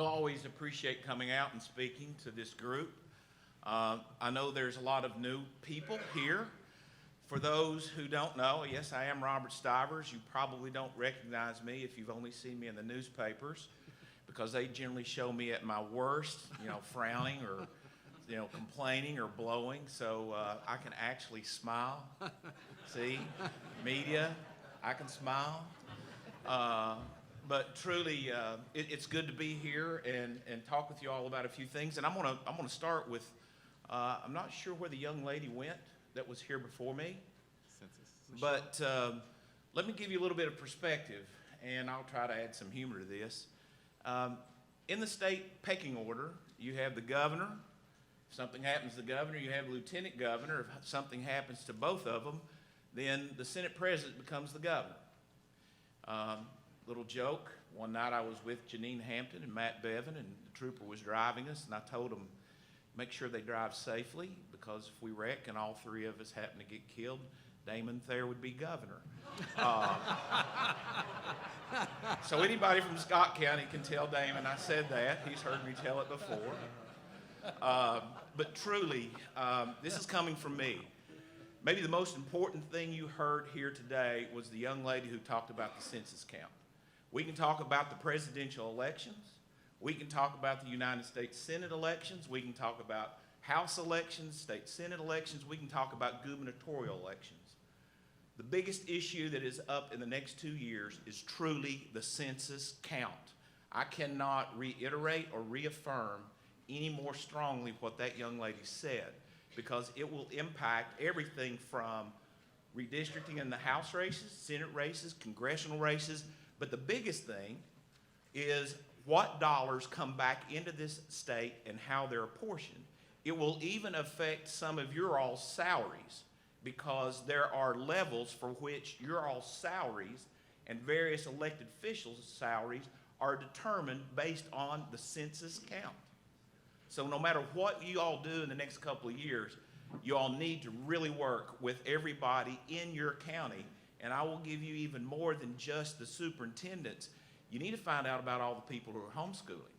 Well, I always appreciate coming out and speaking to this group. I know there's a lot of new people here. For those who don't know, yes, I am Robert Stivers. You probably don't recognize me if you've only seen me in the newspapers, because they generally show me at my worst, frowning or, complaining or blowing. So I can actually smile. See, media, I can smile. But truly, it's good to be here and talk with you all about a few things. And I'm gonna start with, I'm not sure where the young lady went that was here before me, but let me give you a little bit of perspective, and I'll try to add some humor to this. In the state pecking order, you have the governor. If something happens to the governor, you have the lieutenant governor. If something happens to both of them, then the Senate president becomes the governor. Little joke, one night I was with Janine Hampton and Matt Bevan, and the trooper was driving us, and I told him, make sure they drive safely, because if we wreck and all three of us happen to get killed, Damon Thayer would be governor. So anybody from Scott County can tell Damon I said that. He's heard me tell it before. But truly, this is coming from me. Maybe the most important thing you heard here today was the young lady who talked about the census count. We can talk about the presidential elections. We can talk about the United States Senate elections. We can talk about House elections, state Senate elections. We can talk about gubernatorial elections. The biggest issue that is up in the next 2 years is truly the census count. I cannot reiterate or reaffirm any more strongly what that young lady said, because it will impact everything from redistricting in the House races, Senate races, congressional races. But the biggest thing is what dollars come back into this state and how they're apportioned. It will even affect some of your all's salaries, because there are levels for which your all's salaries and various elected officials' salaries are determined based on the census count. So no matter what you all do in the next couple of years, you all need to really work with everybody in your county. And I will give you even more than just the superintendents. You need to find out about all the people who are homeschooling,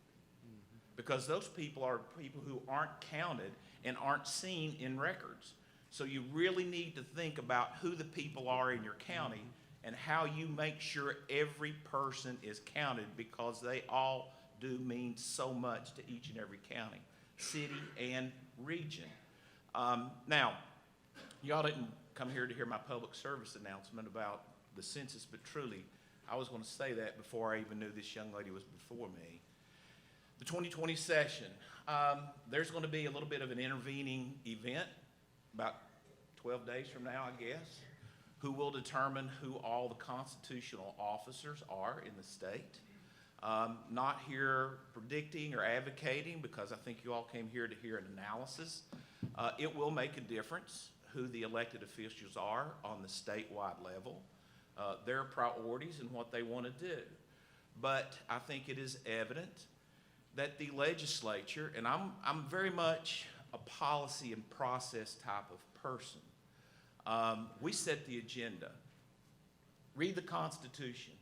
because those people are people who aren't counted and aren't seen in records. So you really need to think about who the people are in your county and how you make sure every person is counted, because they all do mean so much to each and every county, city, and region. Now, y'all didn't come here to hear my public service announcement about the census, but truly, I was going to say that before I even knew this young lady was before me. The 2020 session, there's going to be a little bit of an intervening event about 12 days from now, I guess, who will determine who all the constitutional officers are in the state. Not here predicting or advocating, because I think you all came here to hear an analysis. It will make a difference who the elected officials are on the statewide level, their priorities and what they want to do. But I think it is evident that the legislature, and I'm very much a policy and process type of person. We set the agenda. Read the Constitution.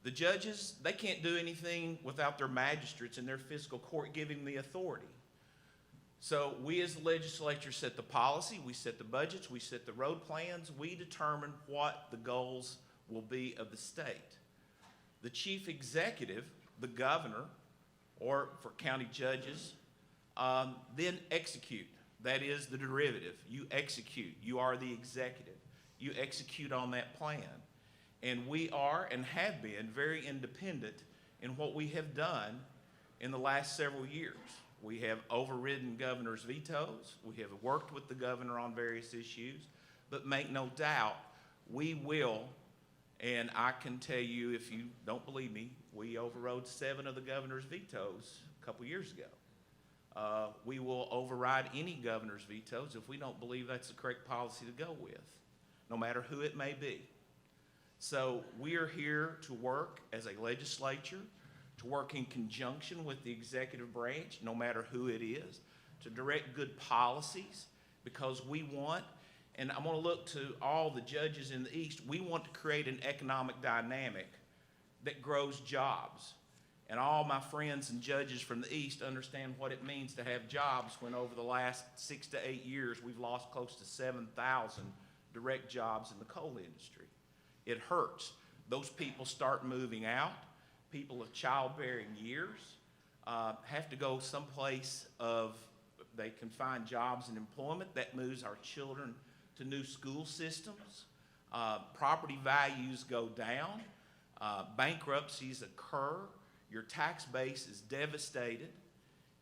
The judges, they can't do anything without their magistrates and their fiscal court giving them the authority. So we as the legislature set the policy, we set the budgets, we set the road plans, we determine what the goals will be of the state. The chief executive, the governor, or for county judges, then execute. That is the derivative. You execute. You are the executive. You execute on that plan. And we are and have been very independent in what we have done in the last several years. We have overridden governor's vetoes. We have worked with the governor on various issues. But make no doubt, we will, and I can tell you, if you don't believe me, we overrode 7 of the governor's vetoes a couple years ago. We will override any governor's vetoes if we don't believe that's the correct policy to go with, no matter who it may be. So we are here to work as a legislature, to work in conjunction with the executive branch, no matter who it is, to direct good policies, because we want, and I'm going to look to all the judges in the East, we want to create an economic dynamic that grows jobs. And all my friends and judges from the East understand what it means to have jobs when over the last 6 to 8 years we've lost close to 7,000 direct jobs in the coal industry. It hurts. Those people start moving out. People of childbearing years have to go someplace they can find jobs and employment. That moves our children to new school systems. Property values go down. Bankruptcies occur. Your tax base is devastated.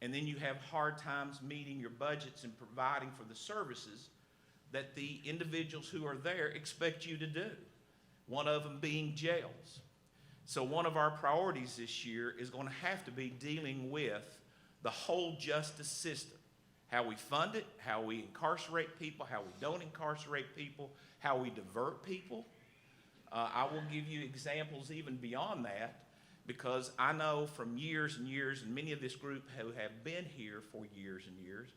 And then you have hard times meeting your budgets and providing for the services that the individuals who are there expect you to do. One of them being jails. So one of our priorities this year is going to have to be dealing with the whole justice system. How we fund it, how we incarcerate people, how we don't incarcerate people, how we divert people. I will give you examples even beyond that, because I know from years and years, and many of this group who have been here for years and years,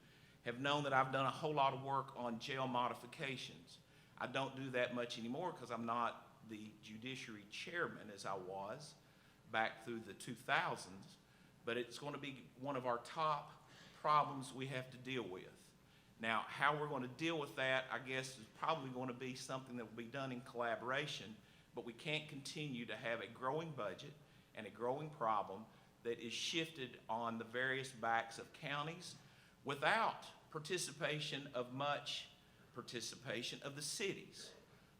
have known that I've done a whole lot of work on jail modifications. I don't do that much anymore because I'm not the judiciary chairman as I was back through the 2000s, but it's going to be one of our top problems we have to deal with. Now, how we're going to deal with that, I guess, is probably going to be something that will be done in collaboration, but we can't continue to have a growing budget and a growing problem that is shifted on the various backs of counties without much participation of the cities.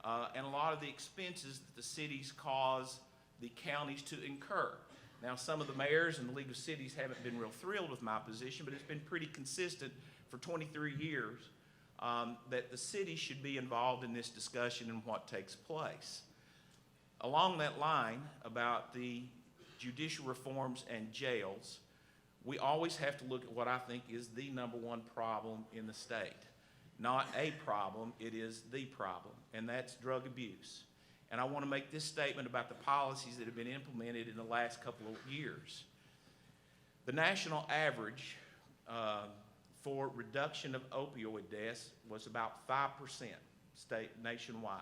And a lot of the expenses that the cities cause the counties to incur. Now, some of the mayors and the League of Cities haven't been real thrilled with my position, but it's been pretty consistent for 23 years that the city should be involved in this discussion and what takes place. Along that line about the judicial reforms and jails, we always have to look at what I think is the number one problem in the state. Not a problem, it is the problem, and that's drug abuse. And I want to make this statement about the policies that have been implemented in the last couple of years. The national average for reduction of opioid deaths was about 5% nationwide.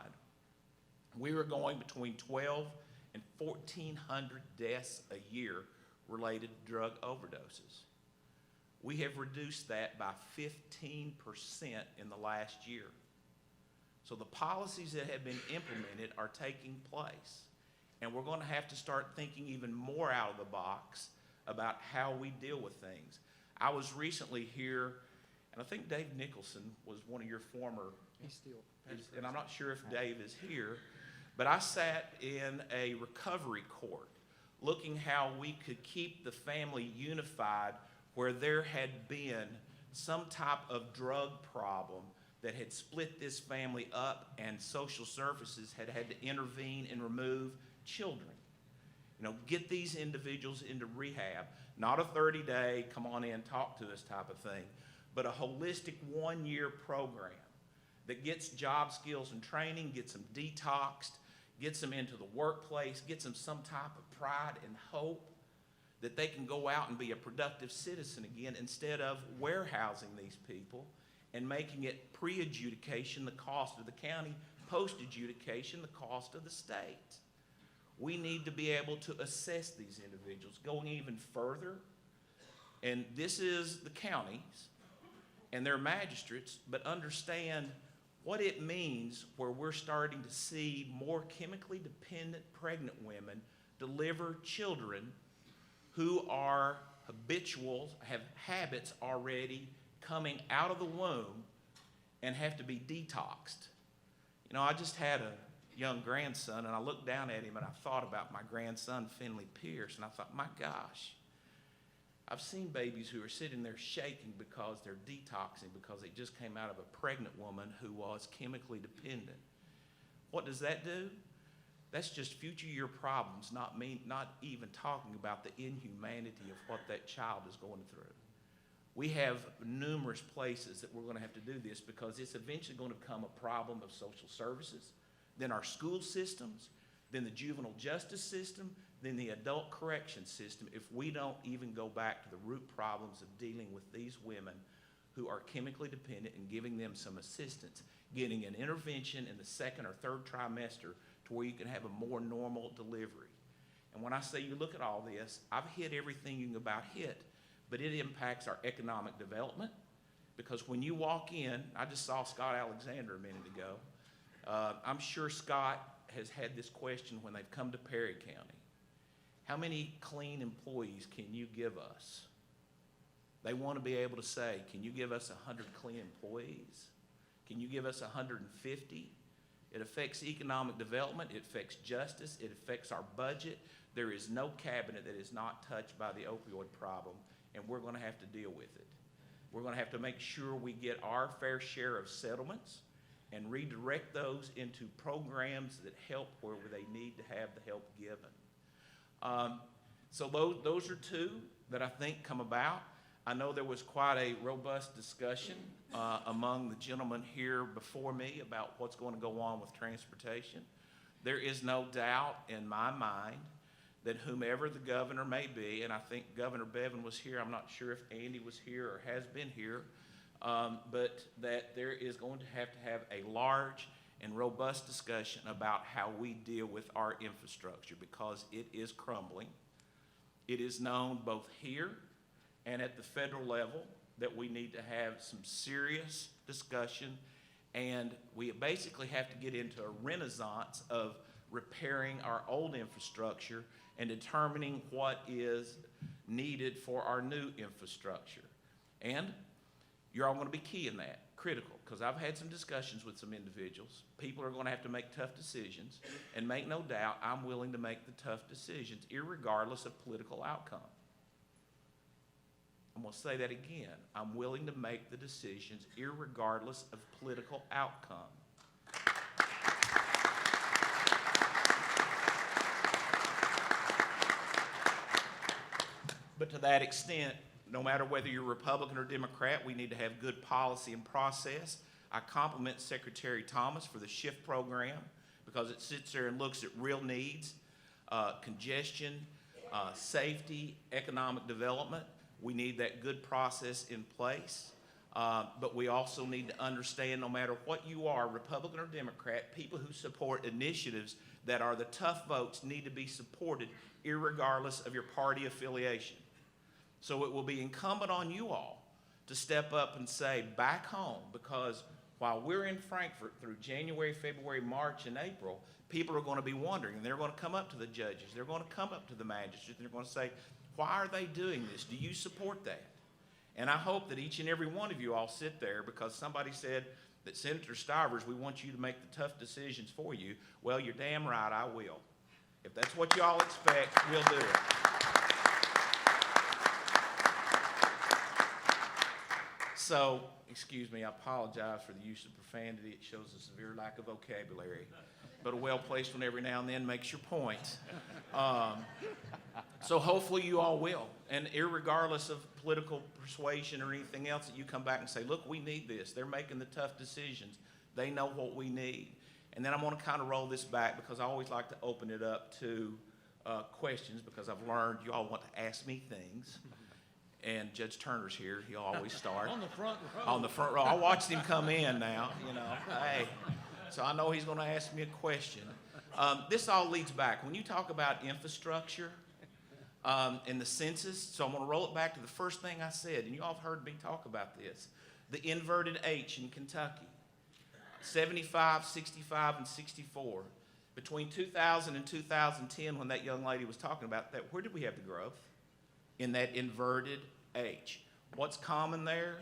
We were going between 1,200 and 1,400 deaths a year related to drug overdoses. We have reduced that by 15% in the last year. So the policies that have been implemented are taking place. And we're going to have to start thinking even more out of the box about how we deal with things. I was recently here, and I think Dave Nicholson was one of your former, and I'm not sure if Dave is here, but I sat in a recovery court looking how we could keep the family unified where there had been some type of drug problem that had split this family up, and social services had had to intervene and remove children. You know, get these individuals into rehab, not a 30-day, come on in, talk to us type of thing, but a holistic one-year program that gets job skills and training, gets them detoxed, gets them into the workplace, gets them some type of pride and hope that they can go out and be a productive citizen again, instead of warehousing these people and making it pre-adjudication the cost of the county, post-adjudication the cost of the state. We need to be able to assess these individuals. Going even further, and this is the counties and their magistrates, but understand what it means where we're starting to see more chemically dependent pregnant women deliver children who are habitual, have habits already coming out of the womb and have to be detoxed. You know, I just had a young grandson, and I looked down at him and I thought about my grandson, Finley Pierce, and I thought, my gosh, I've seen babies who are sitting there shaking because they're detoxing because they just came out of a pregnant woman who was chemically dependent. What does that do? That's just future year problems, not even talking about the inhumanity of what that child is going through. We have numerous places that we're going to have to do this because it's eventually going to become a problem of social services, then our school systems, then the juvenile justice system, then the adult correction system, if we don't even go back to the root problems of dealing with these women who are chemically dependent and giving them some assistance, getting an intervention in the second or third trimester to where you can have a more normal delivery. And when I say you look at all this, I've hit everything you can about hit, but it impacts our economic development, because when you walk in, I just saw Scott Alexander a minute ago. I'm sure Scott has had this question when they've come to Perry County. How many clean employees can you give us? They want to be able to say, can you give us 100 clean employees? Can you give us 150? It affects economic development, it affects justice, it affects our budget. There is no cabinet that is not touched by the opioid problem, and we're going to have to deal with it. We're going to have to make sure we get our fair share of settlements and redirect those into programs that help where they need to have the help given. So those are two that I think come about. I know there was quite a robust discussion among the gentlemen here before me about what's going to go on with transportation. There is no doubt in my mind that whomever the governor may be, and I think Governor Bevin was here, I'm not sure if Andy was here or has been here, but that there is going to have a large and robust discussion about how we deal with our infrastructure, because it is crumbling. It is known both here and at the federal level that we need to have some serious discussion, and we basically have to get into a renaissance of repairing our old infrastructure and determining what is needed for our new infrastructure. And you're all going to be key in that, critical, because I've had some discussions with some individuals. People are going to have to make tough decisions, and make no doubt I'm willing to make the tough decisions irregardless of political outcome. I'm going to say that again. I'm willing to make the decisions irregardless of political outcome. But to that extent, no matter whether you're Republican or Democrat, we need to have good policy and process. I compliment Secretary Thomas for the SHIFT program, because it sits there and looks at real needs, congestion, safety, economic development. We need that good process in place. But we also need to understand, no matter what you are, Republican or Democrat, people who support initiatives that are the tough votes need to be supported irregardless of your party affiliation. So it will be incumbent on you all to step up and say, back home, because while we're in Frankfort through January, February, March, and April, people are going to be wondering, and they're going to come up to the judges, they're going to come up to the magistrates, and they're going to say, why are they doing this? Do you support that? And I hope that each and every one of you all sit there, because somebody said that Senator Stivers, we want you to make the tough decisions for you. Well, you're damn right, I will. If that's what you all expect, we'll do it. So, excuse me, I apologize for the use of profanity. It shows a severe lack of vocabulary. But a well-placed one every now and then makes your point. So hopefully you all will. And irregardless of political persuasion or anything else, that you come back and say, look, we need this. They're making the tough decisions. They know what we need. And then I want to kind of roll this back, because I always like to open it up to questions, because I've learned you all want to ask me things. And Judge Turner's here. He'll always start. On the front row. On the front row. I watched him come in now, you know. Hey, so I know he's going to ask me a question. This all leads back. When you talk about infrastructure and the census, so I'm going to roll it back to the first thing I said, and you all have heard me talk about this. The inverted H in Kentucky, 75, 65, and 64. Between 2000 and 2010, when that young lady was talking about that, where did we have the growth? In that inverted H. What's common there?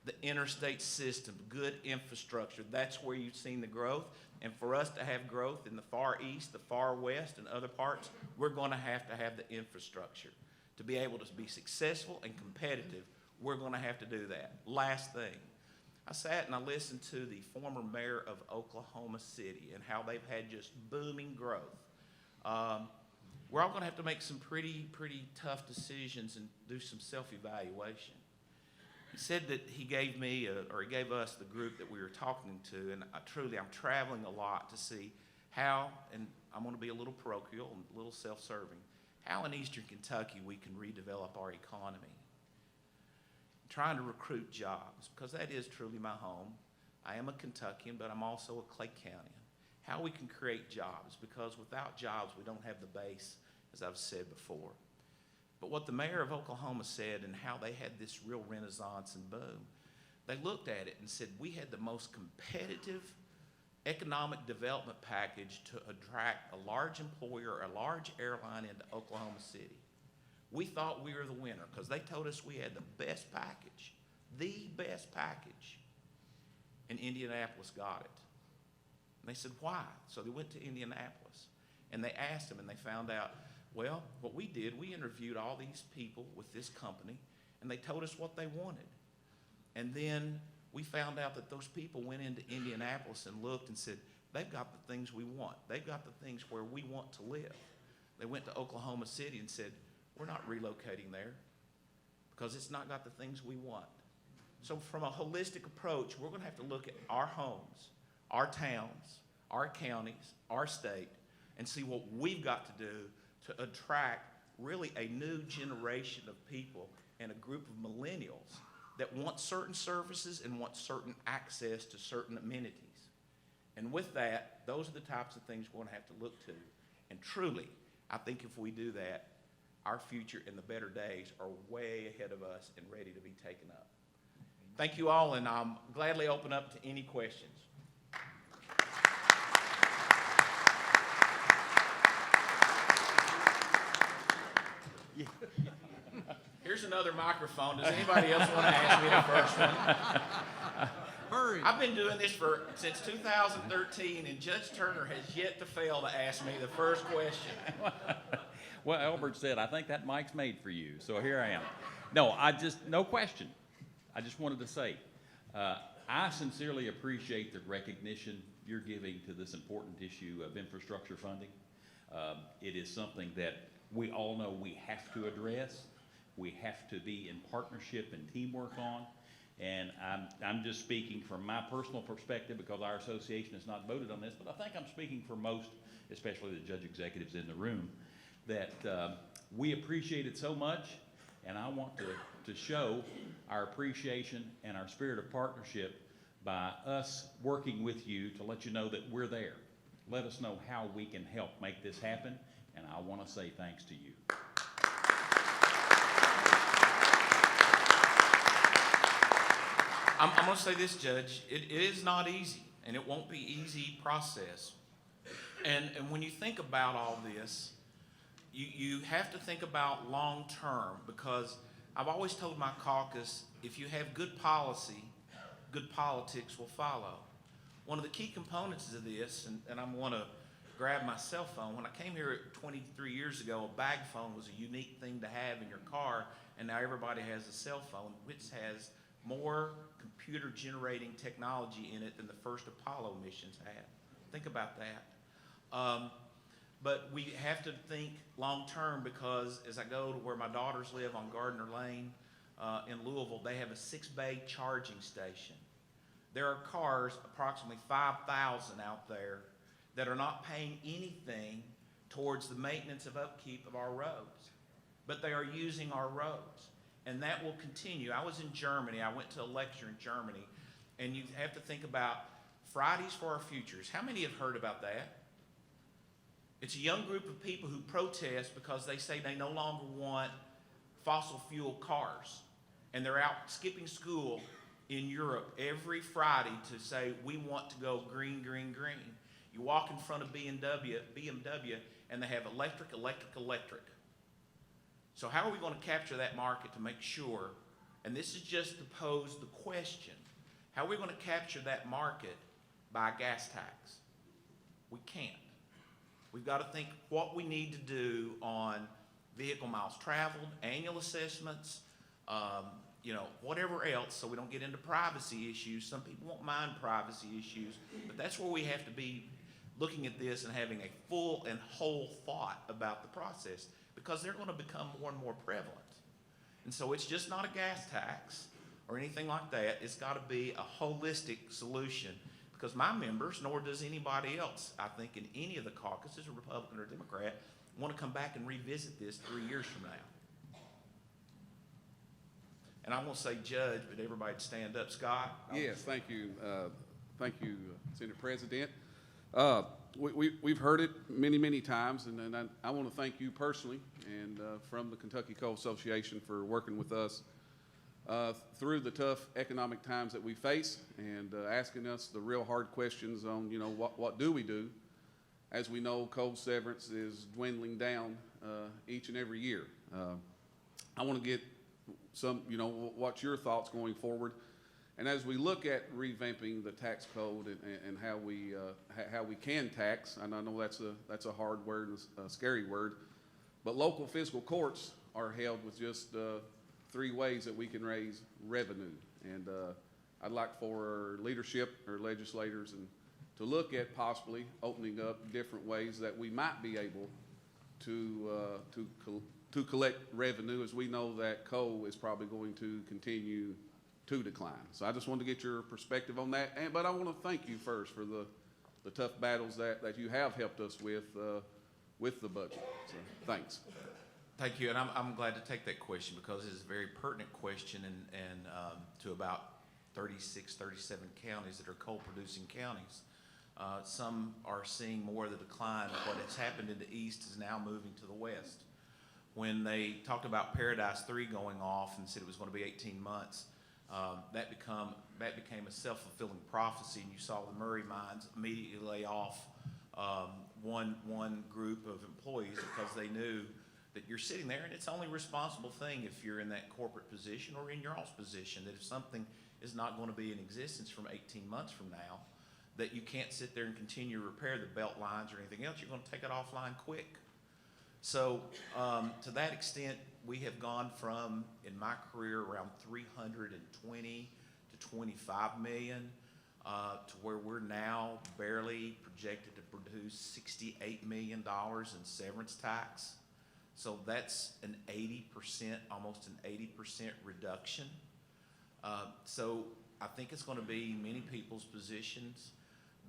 The interstate system, good infrastructure. That's where you've seen the growth. And for us to have growth in the far east, the far west, and other parts, we're going to have the infrastructure. To be able to be successful and competitive, we're going to have to do that. Last thing, I sat and I listened to the former mayor of Oklahoma City and how they've had just booming growth. We're all going to have to make some pretty tough decisions and do some self-evaluation. He said that he gave me, or he gave us, the group that we were talking to, and I'm traveling a lot to see how, and I'm going to be a little parochial and a little self-serving, how in eastern Kentucky we can redevelop our economy. Trying to recruit jobs, because that is truly my home. I am a Kentuckian, but I'm also a Clay Countyan. How we can create jobs, because without jobs we don't have the base as I've said before. But what the mayor of Oklahoma said and how they had this real renaissance and boom, they looked at it and said, we had the most competitive economic development package to attract a large employer, a large airline into Oklahoma City. We thought we were the winner because they told us we had the best package, and Indianapolis got it. And they said, why? So they went to Indianapolis and they asked them and they found out, well, what we did, we interviewed all these people with this company and they told us what they wanted. And then we found out that those people went into Indianapolis and looked and said, they've got the things we want. They've got the things where we want to live. They went to Oklahoma City and said, we're not relocating there because it's not got the things we want. So from a holistic approach, we're going to have to look at our homes, our towns, our counties, our state, and see what we've got to do to attract really a new generation of people and a group of millennials that want certain services and want certain access to certain amenities. And with that, those are the types of things we're going to have to look to. And truly, I think if we do that, our future and the better days are way ahead of us and ready to be taken up. Thank you all, and I'll gladly open up to any questions. Here's another microphone. Does anybody else want to ask me the first one? Hurry. I've been doing this since 2013, and Judge Turner has yet to fail to ask me the first question. Well, Albert said, I think that mic's made for you, so here I am. No question. I just wanted to say, I sincerely appreciate the recognition you're giving to this important issue of infrastructure funding. It is something that we all know we have to address. We have to be in partnership and teamwork on. And I'm just speaking from my personal perspective because our association has not voted on this, but I think I'm speaking for most, especially the judge executives in the room, that we appreciate it so much, and I want to show our appreciation and our spirit of partnership by us working with you to let you know that we're there. Let us know how we can help make this happen, and I want to say thanks to you. I'm going to say this, Judge. It is not easy, and it won't be easy process. And when you think about all this, you have to think about long term, because I've always told my caucus, if you have good policy, good politics will follow. One of the key components of this, and I'm going to grab my cell phone. When I came here 23 years ago, a bag phone was a unique thing to have in your car, and now everybody has a cell phone, which has more computer generating technology in it than the first Apollo missions had. Think about that. But we have to think long term, because as I go to where my daughters live on Gardner Lane in Louisville, they have a 6-bay charging station. There are cars, approximately 5,000 out there, that are not paying anything towards the maintenance of upkeep of our roads, but they are using our roads. And that will continue. I was in Germany. I went to a lecture in Germany, and you have to think about Fridays for Our Futures. How many have heard about that? It's a young group of people who protest because they say they no longer want fossil fuel cars. And they're out skipping school in Europe every Friday to say, we want to go green, green, green. You walk in front of BMW, and they have electric, electric, electric. So how are we going to capture that market to make sure, and this is just to pose the question, how are we going to capture that market by a gas tax? We can't. We've got to think what we need to do on vehicle miles traveled, annual assessments, whatever else, so we don't get into privacy issues. Some people won't mind privacy issues, but that's where we have to be looking at this and having a full and whole thought about the process, because they're going to become more and more prevalent. And so it's just not a gas tax or anything like that. It's got to be a holistic solution, because my members, nor does anybody else, I think in any of the caucuses, Republican or Democrat, want to come back and revisit this 3 years from now. And I won't say judge, but everybody stand up. Scott? Yes, thank you. Thank you, Senate President. We've heard it many, many times, and I want to thank you personally and from the KACo Association for working with us through the tough economic times that we face and asking us the real hard questions on, what do we do? As we know, coal severance is dwindling down each and every year. I want to get some, what's your thoughts going forward? And as we look at revamping the tax code and how we can tax, and I know that's a hard word and a scary word, but local fiscal courts are held with just 3 ways that we can raise revenue. And I'd like for our leadership, our legislators, and to look at possibly opening up different ways that we might be able to collect revenue, as we know that coal is probably going to continue to decline. So I just wanted to get your perspective on that. But I want to thank you first for the tough battles that you have helped us with the budget. So thanks. Thank you, and I'm glad to take that question because it's a very pertinent question, and to about 36, 37 counties that are coal-producing counties. Some are seeing more of the decline of what has happened in the east is now moving to the west. When they talked about Paradise 3 going off and said it was going to be 18 months, that became a self-fulfilling prophecy, and you saw the Murray mines immediately lay off one group of employees because they knew that you're sitting there, and it's only a responsible thing if you're in that corporate position or in your own position, that if something is not going to be in existence from 18 months from now, that you can't sit there and continue to repair the belt lines or anything else. You're going to take it offline quick. So to that extent, we have gone from, in my career, around 320 to 25 million to where we're now barely projected to produce $68 million in severance tax. So that's an 80%, almost an 80% reduction. So I think it's going to be many people's positions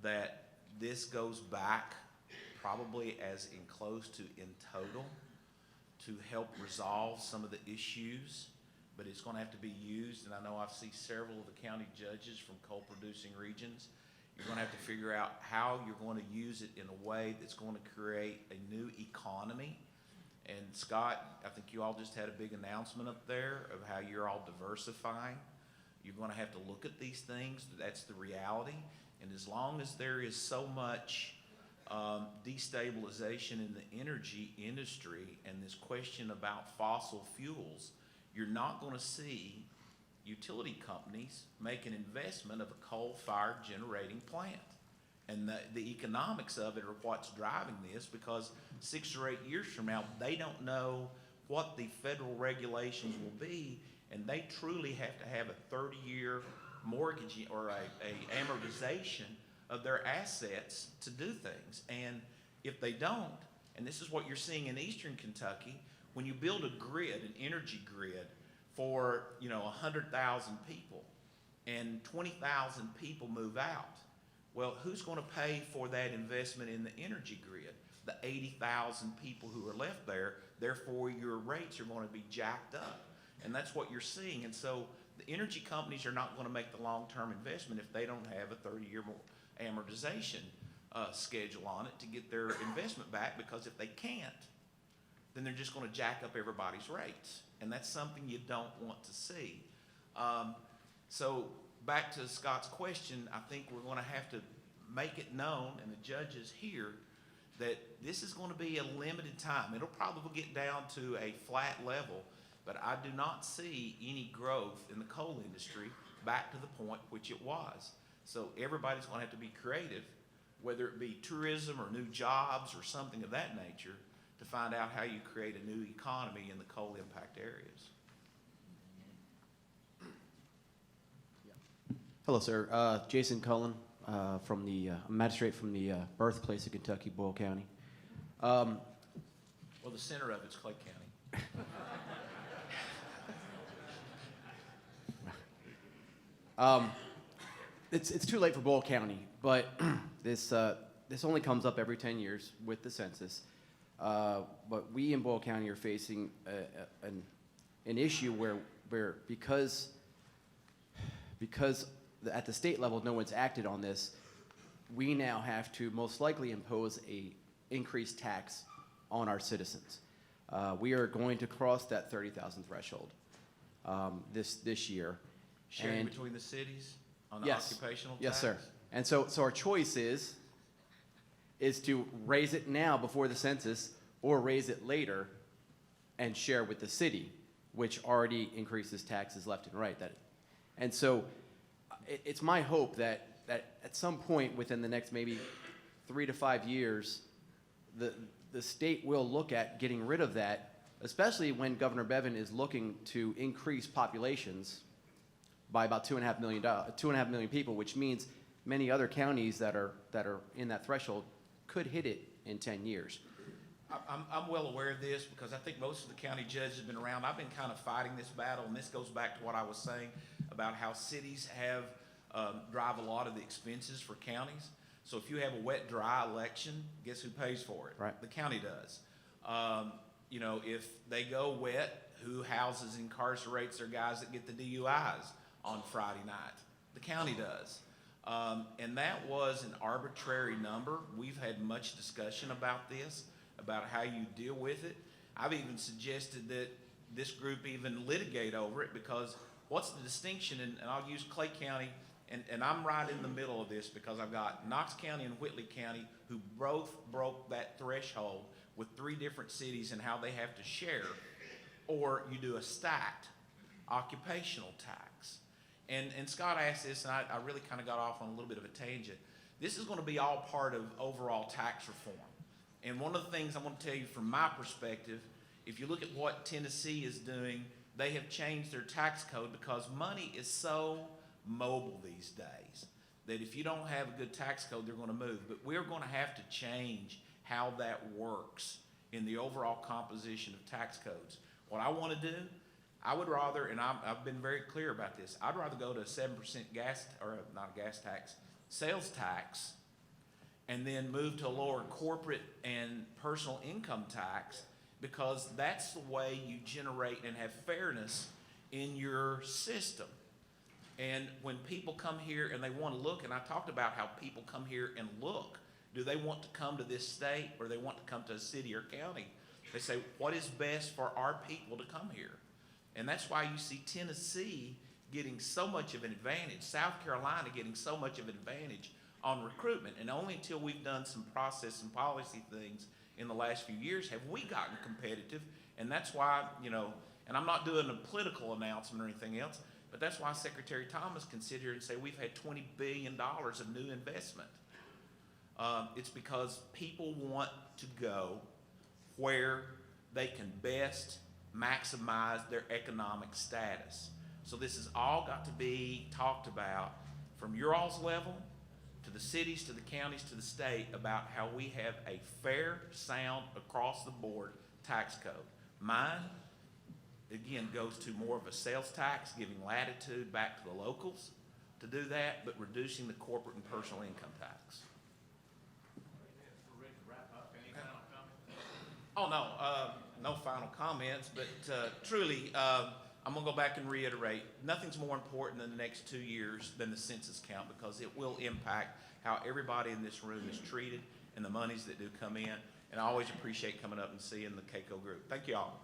that this goes back probably as in close to in total to help resolve some of the issues, but it's going to have to be used. And I know I've seen several of the county judges from coal-producing regions. You're going to have to figure out how you're going to use it in a way that's going to create a new economy. And Scott, I think you all just had a big announcement up there of how you're all diversifying. You're going to have to look at these things. That's the reality. And as long as there is so much destabilization in the energy industry and this question about fossil fuels, you're not going to see utility companies make an investment of a coal-fired generating plant. And the economics of it are what's driving this, because 6 or 8 years from now, they don't know what the federal regulations will be, and they truly have to have a 30-year mortgage or a amortization of their assets to do things. And if they don't, and this is what you're seeing in eastern Kentucky, when you build a grid, an energy grid for 100,000 people and 20,000 people move out, well, who's going to pay for that investment in the energy grid? The 80,000 people who are left there. Therefore, your rates are going to be jacked up. And that's what you're seeing. And so the energy companies are not going to make the long-term investment if they don't have a 30-year amortization schedule on it to get their investment back, because if they can't, then they're just going to jack up everybody's rates. And that's something you don't want to see. So back to Scott's question, I think we're going to have to make it known, and the judges here, that this is going to be a limited time. It'll probably get down to a flat level, but I do not see any growth in the coal industry back to the point which it was. So everybody's going to have to be creative, whether it be tourism or new jobs or something of that nature, to find out how you create a new economy in the coal impact areas. Hello, sir. Jason Cullen, from the magistrate from the birthplace of Kentucky, Boyle County. Well, the center of it's Clay County. It's too late for Boyle County, but this only comes up every 10 years with the census. But we in Boyle County are facing an issue where because at the state level no one's acted on this, we now have to most likely impose a increased tax on our citizens. We are going to cross that 30,000 threshold this year. Sharing And- between the cities on the Yes. occupational tax? Yes, sir. And so our choice is to raise it now before the census or raise it later and share with the city, which already increases taxes left and right. And so it's my hope that at some point within the next maybe 3 to 5 years, the state will look at getting rid of that, especially when Governor Bevin is looking to increase populations by about 2.5 million people, which means many other counties that are in that threshold could hit it in 10 years. I'm well aware of this because I think most of the county judges have been around. I've been kind of fighting this battle, and this goes back to what I was saying about how cities have drive a lot of the expenses for counties. So if you have a wet, dry election, guess who pays for it? Right. The county does. You know, if they go wet, who houses, incarcerates their guys that get the DUIs on Friday night? The county does. And that was an arbitrary number. We've had much discussion about this, about how you deal with it. I've even suggested that this group even litigate over it because what's the distinction, and I'll use Clay County, and I'm right in the middle of this because I've got Knox County and Whitley County who both broke that threshold with 3 different cities and how they have to share, or you do a stacked occupational tax. And Scott asked this, and I really kind of got off on a little bit of a tangent. This is going to be all part of overall tax reform. And one of the things I'm going to tell you from my perspective, if you look at what Tennessee is doing, they have changed their tax code because money is so mobile these days that if you don't have a good tax code, they're going to move. But we're going to have to change how that works in the overall composition of tax codes. What I want to do, I would rather, and I've been very clear about this, I'd rather go to a 7% gas, or not a gas tax, sales tax, and then move to a lower corporate and personal income tax, because that's the way you generate and have fairness in your system. And when people come here and they want to look, and I talked about how people come here and look, do they want to come to this state or they want to come to a city or county? They say, what is best for our people to come here? And that's why you see Tennessee getting so much of an advantage, South Carolina getting so much of an advantage on recruitment. And only until we've done some process and policy things in the last few years have we gotten competitive. And that's why, you know, and I'm not doing a political announcement or anything else, but that's why Secretary Thomas can sit here and say we've had $20 billion of new investment. It's because people want to go where they can best maximize their economic status. So this has all got to be talked about from your all's level to the cities, to the counties, to the state, about how we have a fair, sound, across the board tax code. Mine, again, goes to more of a sales tax, giving latitude back to the locals to do that, but reducing the corporate and personal income tax. Oh, no, no final comments, but truly, I'm going to go back and reiterate, nothing's more important in the next 2 years than the census count, because it will impact how everybody in this room is treated and the monies that do come in. And I always appreciate coming up and seeing the KACo group. Thank you all.